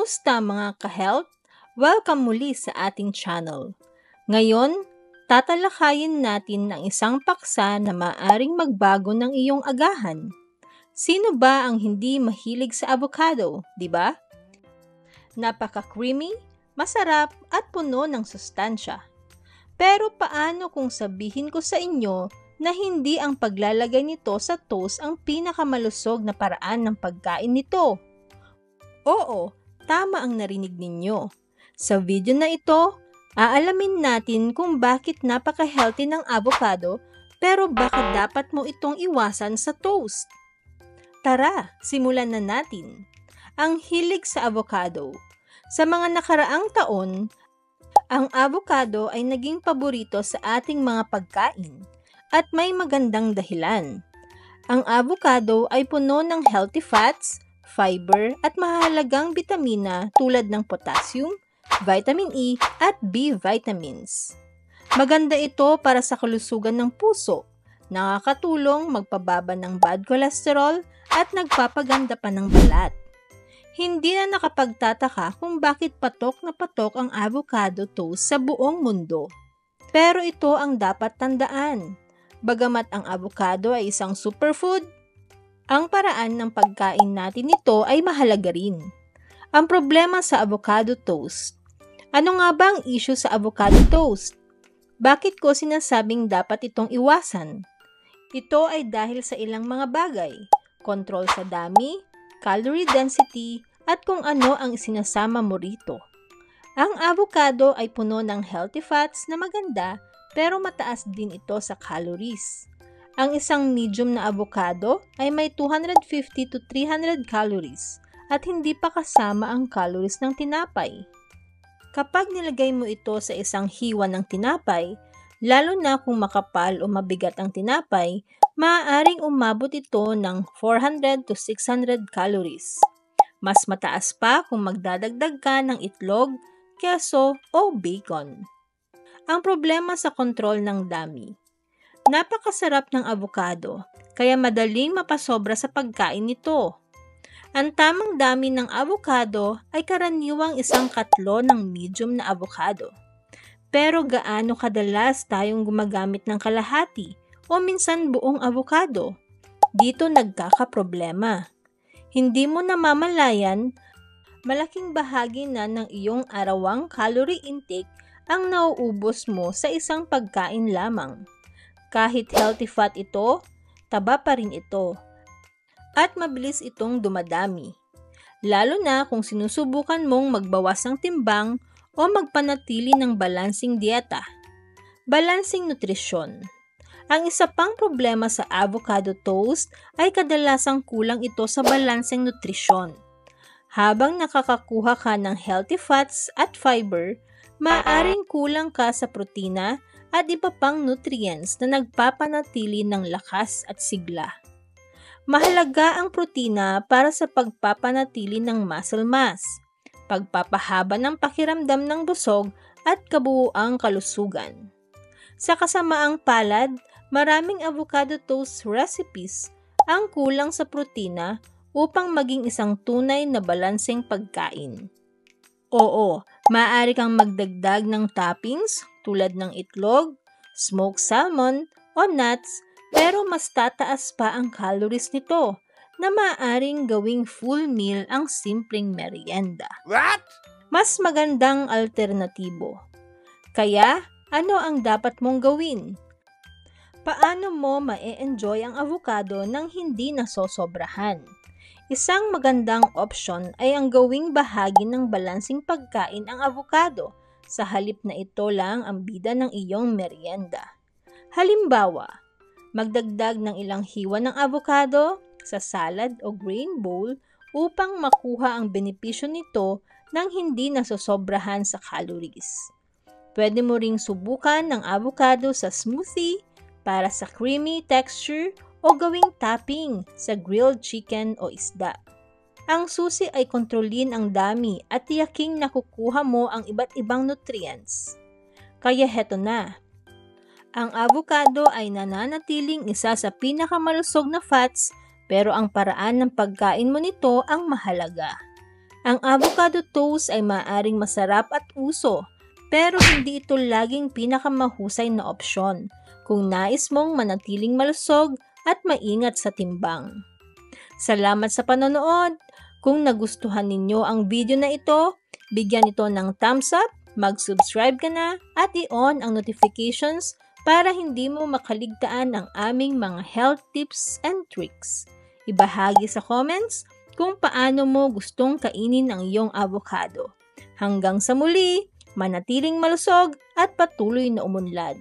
Kamusta mga ka-health? Welcome muli sa ating channel. Ngayon, tatalakayin natin ang isang paksa na maaaring magbago ng iyong agahan. Sino ba ang hindi mahilig sa avocado, di ba? Napaka-creamy, masarap at puno ng sustansya. Pero paano kung sabihin ko sa inyo na hindi ang paglalagay nito sa toast ang pinakamalusog na paraan ng pagkain nito? Oo, tama ang narinig ninyo. Sa video na ito, aalamin natin kung bakit napaka-healthy ng avocado pero bakit dapat mo itong iwasan sa toast. Tara, simulan na natin. Ang hilig sa avocado. Sa mga nakaraang taon, ang avocado ay naging paborito sa ating mga pagkain at may magandang dahilan. Ang avocado ay puno ng healthy fats, fiber at mahalagang bitamina tulad ng potassium, vitamin E at B vitamins. Maganda ito para sa kalusugan ng puso, nakakatulong magpababa ng bad cholesterol at nagpapaganda pa ng balat. Hindi na nakapagtataka kung bakit patok na patok ang avocado toast sa buong mundo. Pero ito ang dapat tandaan. Bagamat ang avocado ay isang superfood, ang paraan ng pagkain natin nito ay mahalaga rin. Ang problema sa avocado toast. Ano nga ba ang issue sa avocado toast? Bakit ko sinasabing dapat itong iwasan? Ito ay dahil sa ilang mga bagay, control sa dami, calorie density, at kung ano ang sinasama mo rito. Ang avocado ay puno ng healthy fats na maganda pero mataas din ito sa calories. Ang isang medium na avocado ay may 250 to 300 calories at hindi pa kasama ang calories ng tinapay. Kapag nilagay mo ito sa isang hiwa ng tinapay, lalo na kung makapal o mabigat ang tinapay, maaaring umabot ito ng 400 to 600 calories. Mas mataas pa kung magdadagdag ka ng itlog, keso o bacon. Ang problema sa kontrol ng dami. Napakasarap ng avocado, kaya madaling mapasobra sa pagkain nito. Ang tamang dami ng avocado ay karaniwang 1/3 ng medium na avocado. Pero gaano kadalas tayong gumagamit ng kalahati o minsan buong avocado? Dito nagkakaproblema. Hindi mo namamalayan, malaking bahagi na ng iyong arawang calorie intake ang nauubos mo sa isang pagkain lamang. Kahit healthy fat ito, taba pa rin ito. At mabilis itong dumadami. Lalo na kung sinusubukan mong magbawas ng timbang o magpanatili ng balancing dieta. Balancing nutrisyon. Ang isa pang problema sa avocado toast ay kadalasang kulang ito sa balancing nutrisyon. Habang nakakakuha ka ng healthy fats at fiber, maaaring kulang ka sa protina at iba pang nutrients na nagpapanatili ng lakas at sigla. Mahalaga ang protina para sa pagpapanatili ng muscle mass, pagpapahaba ng pakiramdam ng busog at kabuuang kalusugan. Sa kasamaang palad, maraming avocado toast recipes ang kulang sa protina upang maging isang tunay na balanseng pagkain. Oo, maaari kang magdagdag ng toppings tulad ng itlog, smoked salmon, o nuts, pero mas tataas pa ang calories nito na maaaring gawing full meal ang simpleng merienda. What? Mas magandang alternatibo. Kaya, ano ang dapat mong gawin? Paano mo ma-enjoy ang avocado nang hindi nasosobrahan? Isang magandang option ay ang gawing bahagi ng balansing pagkain ang avocado sa halip na ito lang ang bida ng iyong merienda. Halimbawa, magdagdag ng ilang hiwa ng avocado sa salad o grain bowl upang makuha ang benepisyo nito nang hindi nasosobrahan sa calories. Pwede mo ring subukan ng avocado sa smoothie para sa creamy texture o gawing topping sa grilled chicken o isda. Ang susi ay kontrolin ang dami at tiyaking nakukuha mo ang iba't ibang nutrients. Kaya heto na. Ang avocado ay nananatiling isa sa pinakamalusog na fats pero ang paraan ng pagkain mo nito ang mahalaga. Ang avocado toast ay maaaring masarap at uso, pero hindi ito laging pinakamahusay na opsyon kung nais mong manatiling malusog at maingat sa timbang. Salamat sa panonood! Kung nagustuhan ninyo ang video na ito, bigyan ito ng thumbs up, mag-subscribe ka na at i-on ang notifications para hindi mo makaligtaan ang aming mga health tips and tricks. Ibahagi sa comments kung paano mo gustong kainin ang iyong avocado. Hanggang sa muli, manatiling malusog at patuloy na umunlad.